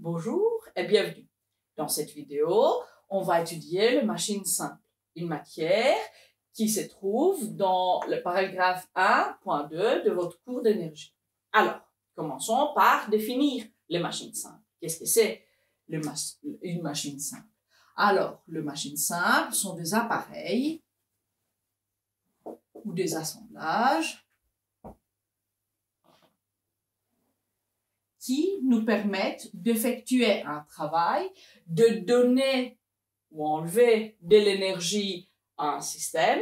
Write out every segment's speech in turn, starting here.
Bonjour et bienvenue. Dans cette vidéo, on va étudier le machine simple, une matière qui se trouve dans le paragraphe 1.2 de votre cours d'énergie. Alors, commençons par définir les machines simples. Qu'est-ce que c'est une machine simple? Alors, les machines simples sont des appareils ou des assemblages qui nous permettent d'effectuer un travail, de donner ou enlever de l'énergie à un système,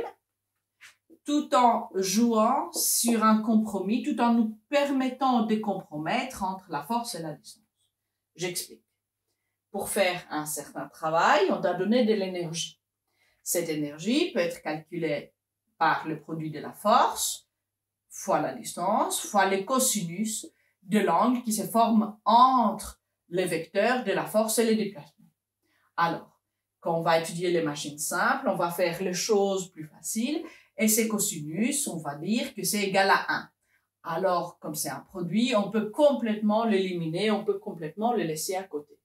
tout en jouant sur un compromis, tout en nous permettant de compromettre entre la force et la distance. J'explique. Pour faire un certain travail, on doit donner de l'énergie. Cette énergie peut être calculée par le produit de la force, fois la distance, fois les cosinus de l'angle qui se forme entre les vecteurs de la force et les déplacements. Alors, quand on va étudier les machines simples, on va faire les choses plus faciles et ces cosinus, on va dire que c'est égal à 1. Alors, comme c'est un produit, on peut complètement l'éliminer, on peut complètement le laisser à côté.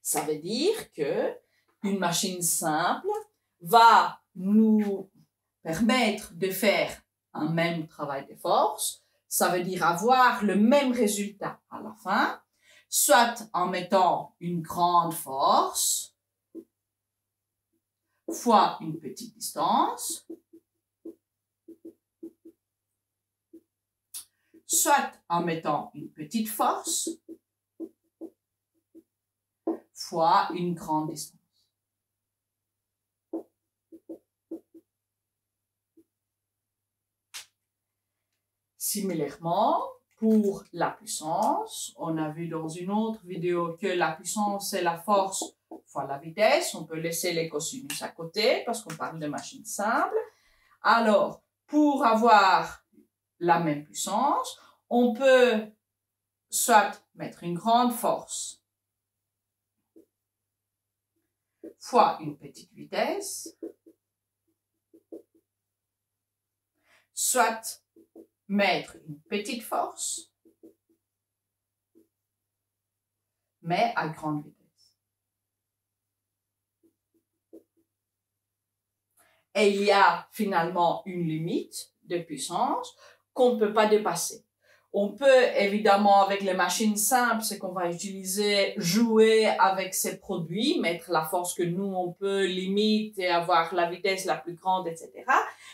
Ça veut dire que une machine simple va nous permettre de faire un même travail de force. Ça veut dire avoir le même résultat à la fin, soit en mettant une grande force fois une petite distance, soit en mettant une petite force fois une grande distance. Similairement, pour la puissance, on a vu dans une autre vidéo que la puissance c'est la force fois la vitesse. On peut laisser les cosinus à côté parce qu'on parle de machines simples. Alors, pour avoir la même puissance, on peut soit mettre une grande force fois une petite vitesse, soit mettre une petite force, mais à grande vitesse. Et il y a finalement une limite de puissance qu'on ne peut pas dépasser. On peut évidemment avec les machines simples, c'est qu'on va utiliser, jouer avec ces produits, mettre la force que nous on peut, limite et avoir la vitesse la plus grande, etc.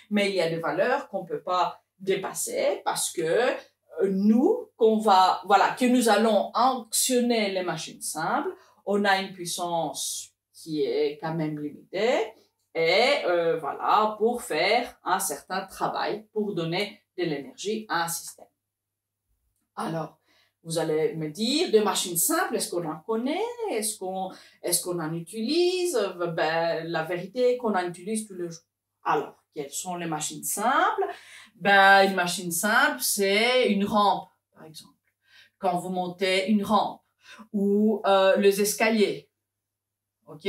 Mais il y a des valeurs qu'on ne peut pas dépasser parce que que nous allons actionner les machines simples, on a une puissance qui est quand même limitée et pour faire un certain travail, pour donner de l'énergie à un système. Alors, vous allez me dire, des machines simples, est-ce qu'on en connaît? Est-ce qu'on en utilise? Ben, la vérité est qu'on en utilise tous les jours. Alors, quelles sont les machines simples? Ben, une machine simple, c'est une rampe, par exemple. Quand vous montez une rampe ou les escaliers, ok?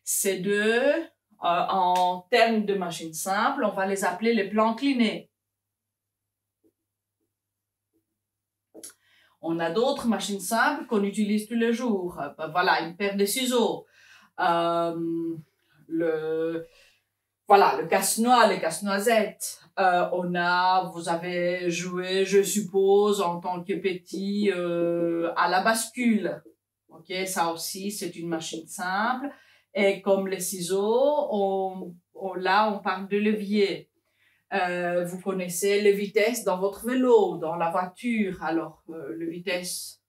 Ces deux, en termes de machines simples, on va les appeler les plans inclinés. On a d'autres machines simples qu'on utilise tous les jours. Voilà, une paire de ciseaux. Le casse-noix, le casse-noisette. Vous avez joué, je suppose, en tant que petit, à la bascule. Ok, ça aussi, c'est une machine simple. Et comme les ciseaux, là, on parle de levier. Vous connaissez les vitesses dans votre vélo, dans la voiture. Alors, les vitesses,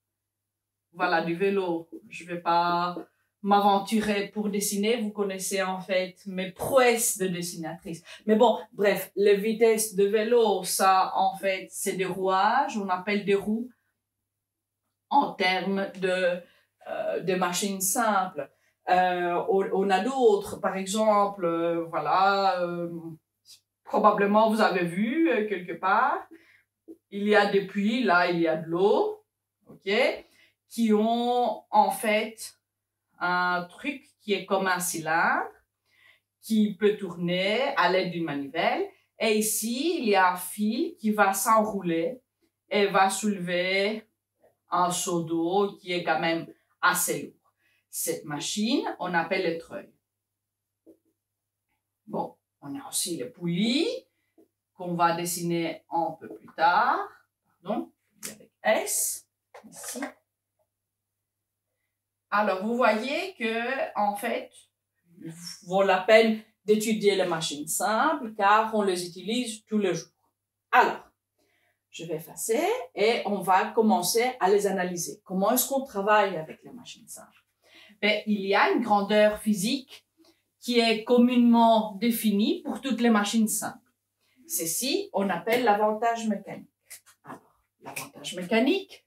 voilà, du vélo. Je vais pas m'aventurer pour dessiner. Vous connaissez en fait mes prouesses de dessinatrice. Mais bon, bref, les vitesses de vélo, ça, en fait, c'est des rouages. On appelle des roues en termes de machines simples. On a d'autres, par exemple, probablement, vous avez vu quelque part, il y a des puits, là, il y a de l'eau, ok, qui ont en fait un truc qui est comme un cylindre, qui peut tourner à l'aide d'une manivelle. Et ici, il y a un fil qui va s'enrouler et va soulever un seau d'eau qui est quand même assez lourd. Cette machine, on appelle le treuil. Bon, on a aussi les poulies qu'on va dessiner un peu plus tard. Pardon, avec S, ici. Alors, vous voyez que, en fait, il vaut la peine d'étudier les machines simples car on les utilise tous les jours. Alors, je vais effacer et on va commencer à les analyser. Comment est-ce qu'on travaille avec les machines simples? Ben, il y a une grandeur physique qui est communément définie pour toutes les machines simples. Ceci, on appelle l'avantage mécanique. Alors, l'avantage mécanique,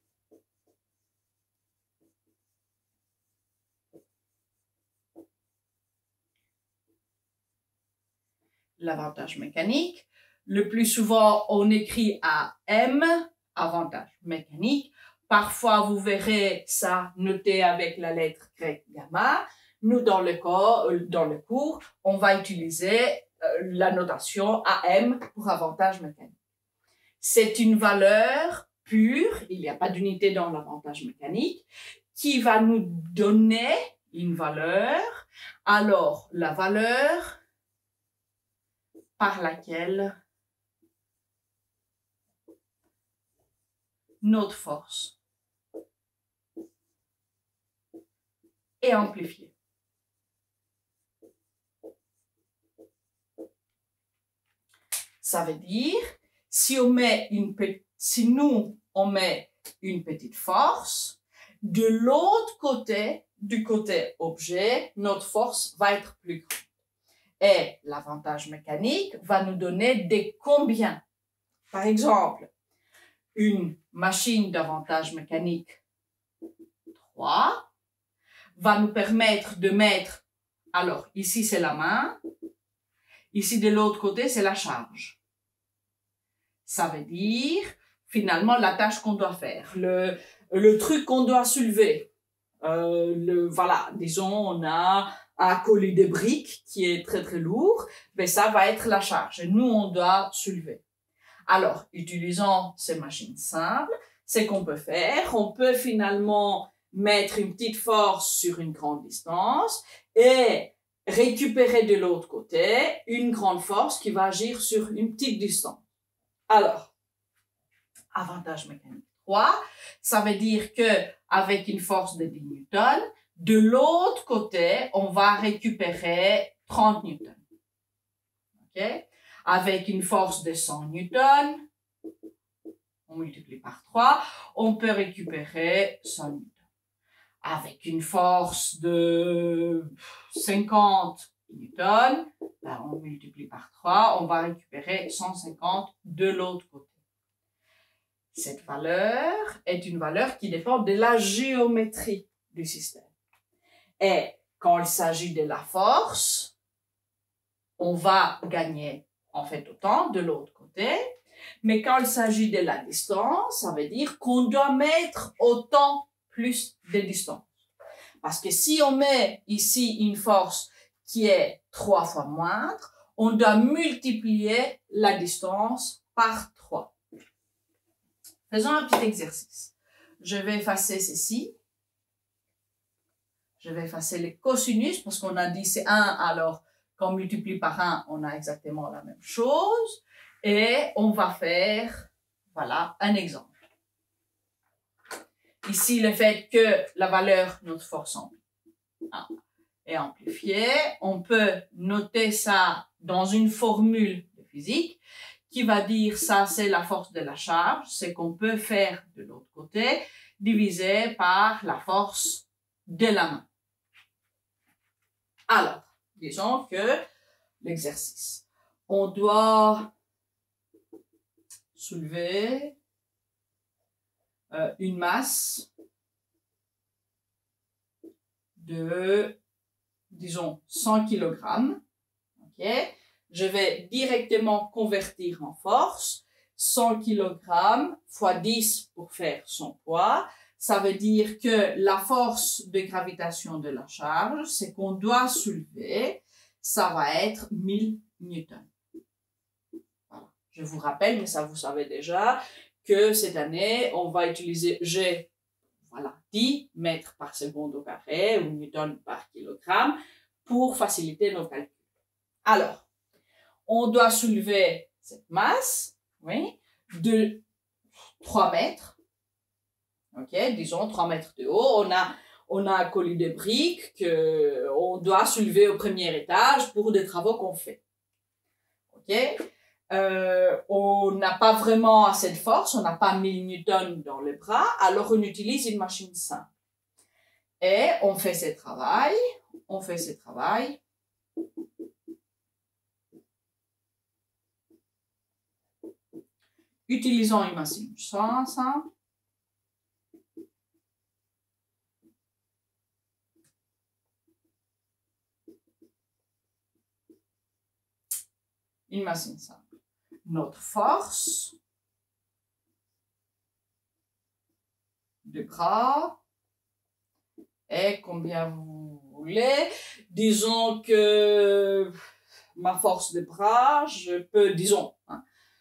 le plus souvent, on écrit AM, avantage mécanique. Parfois, vous verrez ça noté avec la lettre grecque gamma. Nous, dans le cours, on va utiliser la notation AM pour avantage mécanique. C'est une valeur pure, il n'y a pas d'unité dans l'avantage mécanique, qui va nous donner une valeur. Alors, la valeur par laquelle notre force est amplifiée. Ça veut dire, si nous, on met une petite force, de l'autre côté, du côté objet, notre force va être plus grande. Et l'avantage mécanique va nous donner des combien. Par exemple, une machine d'avantage mécanique 3 va nous permettre de mettre, alors ici c'est la main, ici de l'autre côté c'est la charge. Ça veut dire finalement la tâche qu'on doit faire, le truc qu'on doit soulever. Voilà, disons on a à coller des briques qui est très très lourd, mais ça va être la charge et nous on doit soulever. Alors, utilisant ces machines simples, c'est qu'on peut faire, on peut finalement mettre une petite force sur une grande distance et récupérer de l'autre côté une grande force qui va agir sur une petite distance. Alors, avantage mécanique 3, ça veut dire que avec une force de 10 newtons, de l'autre côté, on va récupérer 30 newtons. Okay? Avec une force de 100 newtons, on multiplie par 3, on peut récupérer 100 newtons. Avec une force de 50 newtons, ben on multiplie par 3, on va récupérer 150 de l'autre côté. Cette valeur est une valeur qui dépend de la géométrie du système. Et quand il s'agit de la force, on va gagner en fait autant de l'autre côté. Mais quand il s'agit de la distance, ça veut dire qu'on doit mettre autant plus de distance. Parce que si on met ici une force qui est 3 fois moindre, on doit multiplier la distance par 3. Faisons un petit exercice. Je vais effacer ceci. Je vais effacer les cosinus parce qu'on a dit c'est 1, alors quand on multiplie par 1, on a exactement la même chose. Et on va faire, voilà, un exemple. Ici, le fait que la valeur, notre force est amplifiée, on peut noter ça dans une formule de physique qui va dire ça, c'est la force de la charge, c'est qu'on peut faire de l'autre côté, divisé par la force de la main. Alors, disons que l'exercice, on doit soulever une masse de, disons, 100 kg. Okay? Je vais directement convertir en force. 100 kg fois 10 pour faire son poids. Ça veut dire que la force de gravitation de la charge, c'est qu'on doit soulever, ça va être 1000 newtons. Voilà. Je vous rappelle, mais ça vous savez déjà, que cette année, on va utiliser G 10 mètres par seconde au carré ou newton par kilogramme pour faciliter nos calculs. Alors, on doit soulever cette masse, oui, de 3 mètres. Ok, disons 3 mètres de haut. On a un colis de briques qu'on doit soulever au premier étage pour des travaux qu'on fait. Ok, on n'a pas vraiment assez de force, on n'a pas 1000 newtons dans les bras, alors on utilise une machine simple. Et on fait ce travail, utilisant une machine simple. Une machine simple. Notre force de bras est combien vous voulez. Disons que ma force de bras, je peux, disons,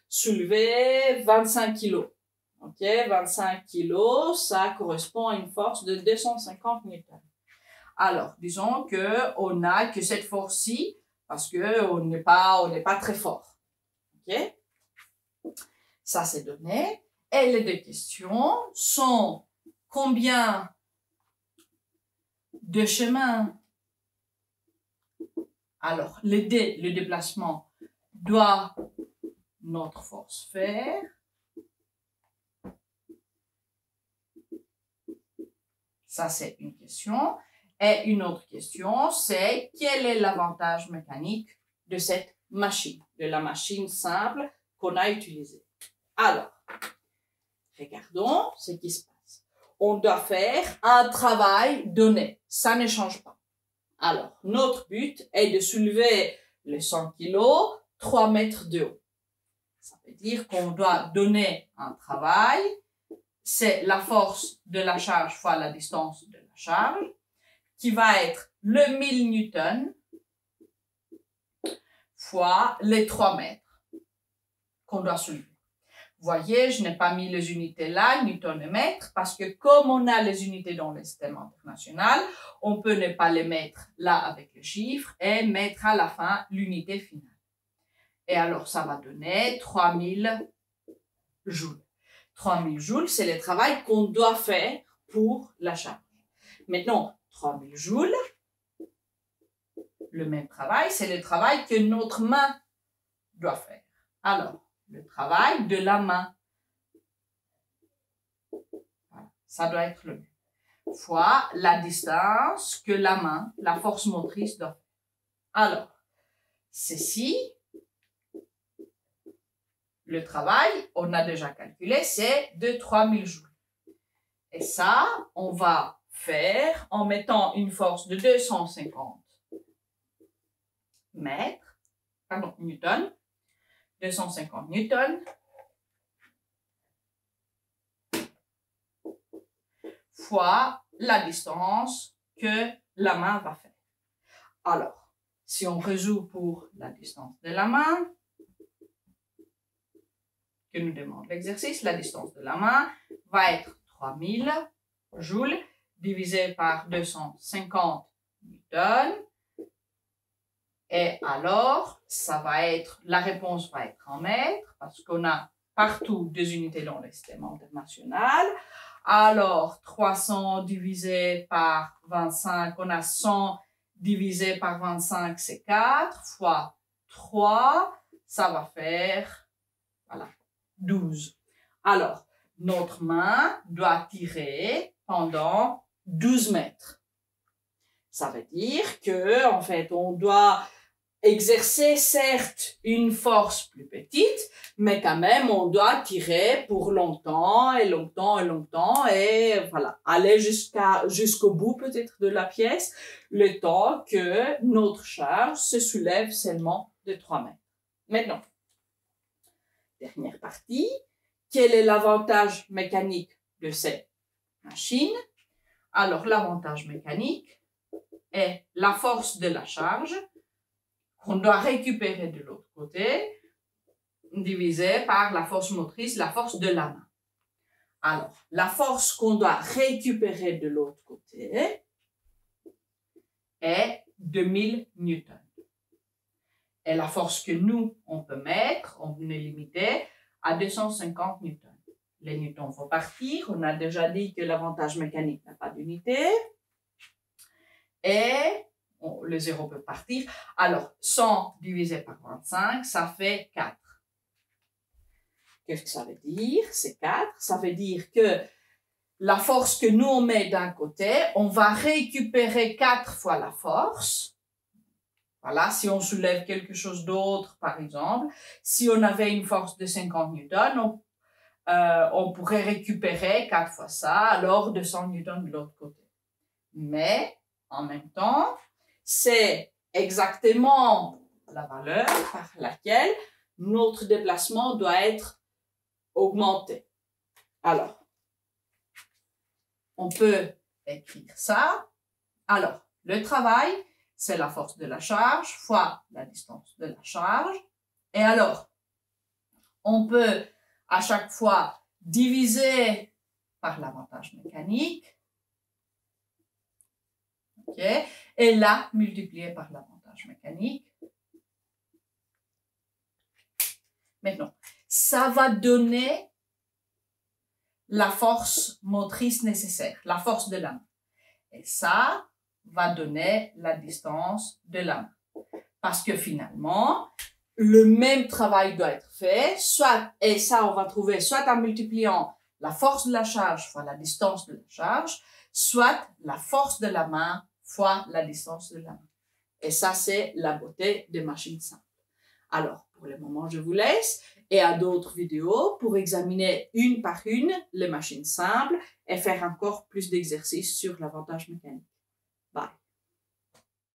soulever 25 kilos. Ok, 25 kilos, ça correspond à une force de 250 newtons. Alors, disons que on n'a que cette force-ci parce que on n'est pas très fort. Ok, ça c'est donné. Et les deux questions sont combien de chemins. Alors, le déplacement doit notre force faire. Ça, c'est une question. Et une autre question, c'est quel est l'avantage mécanique de cette machine, de la machine simple qu'on a utilisée. Alors, regardons ce qui se passe. On doit faire un travail donné. Ça ne change pas. Alors, notre but est de soulever les 100 kilos, 3 mètres de haut. Ça veut dire qu'on doit donner un travail. C'est la force de la charge fois la distance de la charge, qui va être le 1000 newtons fois les 3 mètres qu'on doit soulever. Vous voyez, je n'ai pas mis les unités là, newton et mètre, parce que comme on a les unités dans le système international, on peut ne pas les mettre là avec le chiffre et mettre à la fin l'unité finale. Et alors, ça va donner 3000 joules. 3000 joules, c'est le travail qu'on doit faire pour la charge. Maintenant, 3000 joules, le même travail, c'est le travail que notre main doit faire. Alors, le travail de la main, voilà, ça doit être le même, fois la distance que la main, la force motrice doit faire. Alors, ceci, le travail, on a déjà calculé, c'est de 3000 joules. Et ça, on va faire en mettant une force de 250 newtons, 250 newtons, fois la distance que la main va faire. Alors, si on résout pour la distance de la main, que nous demande l'exercice, la distance de la main va être 3000 joules divisé par 250 newtons. Et alors, ça va être, la réponse va être en mètres, parce qu'on a partout des unités dans le système international. Alors, 300 divisé par 25, on a 100 divisé par 25, c'est 4, fois 3, ça va faire, voilà, 12. Alors, notre main doit tirer pendant 12 mètres. Ça veut dire que, en fait, on doit exercer certes une force plus petite, mais quand même on doit tirer pour longtemps et longtemps et longtemps et voilà, aller jusqu'au bout peut-être de la pièce, le temps que notre charge se soulève seulement de 3 mètres. Maintenant, dernière partie, quel est l'avantage mécanique de cette machine? Alors l'avantage mécanique est la force de la charge qu'on doit récupérer de l'autre côté, divisé par la force motrice, la force de la main. Alors, la force qu'on doit récupérer de l'autre côté est 2000 newtons. Et la force que nous, on peut mettre, on est limité à 250 newtons. Les newtons vont partir. On a déjà dit que l'avantage mécanique n'a pas d'unité. Et le 0 peut partir. Alors, 100 divisé par 25, ça fait 4. Qu'est-ce que ça veut dire? C'est 4. Ça veut dire que la force que nous on met d'un côté, on va récupérer 4 fois la force. Voilà, si on soulève quelque chose d'autre, par exemple, si on avait une force de 50 newtons, on pourrait récupérer 4 fois ça, alors 200 newtons de l'autre côté. Mais, en même temps, c'est exactement la valeur par laquelle notre déplacement doit être augmenté. Alors, on peut écrire ça. Alors, le travail, c'est la force de la charge fois la distance de la charge. Et alors, on peut à chaque fois diviser par l'avantage mécanique. OK? Et là, multiplier par l'avantage mécanique. Maintenant, ça va donner la force motrice nécessaire, la force de la main. Et ça va donner la distance de la main. Parce que finalement, le même travail doit être fait, soit, et ça on va trouver soit en multipliant la force de la charge fois la distance de la charge, soit la force de la main fois la distance de la main. Et ça, c'est la beauté des machines simples. Alors, pour le moment, je vous laisse et à d'autres vidéos pour examiner une par une les machines simples et faire encore plus d'exercices sur l'avantage mécanique. Bye.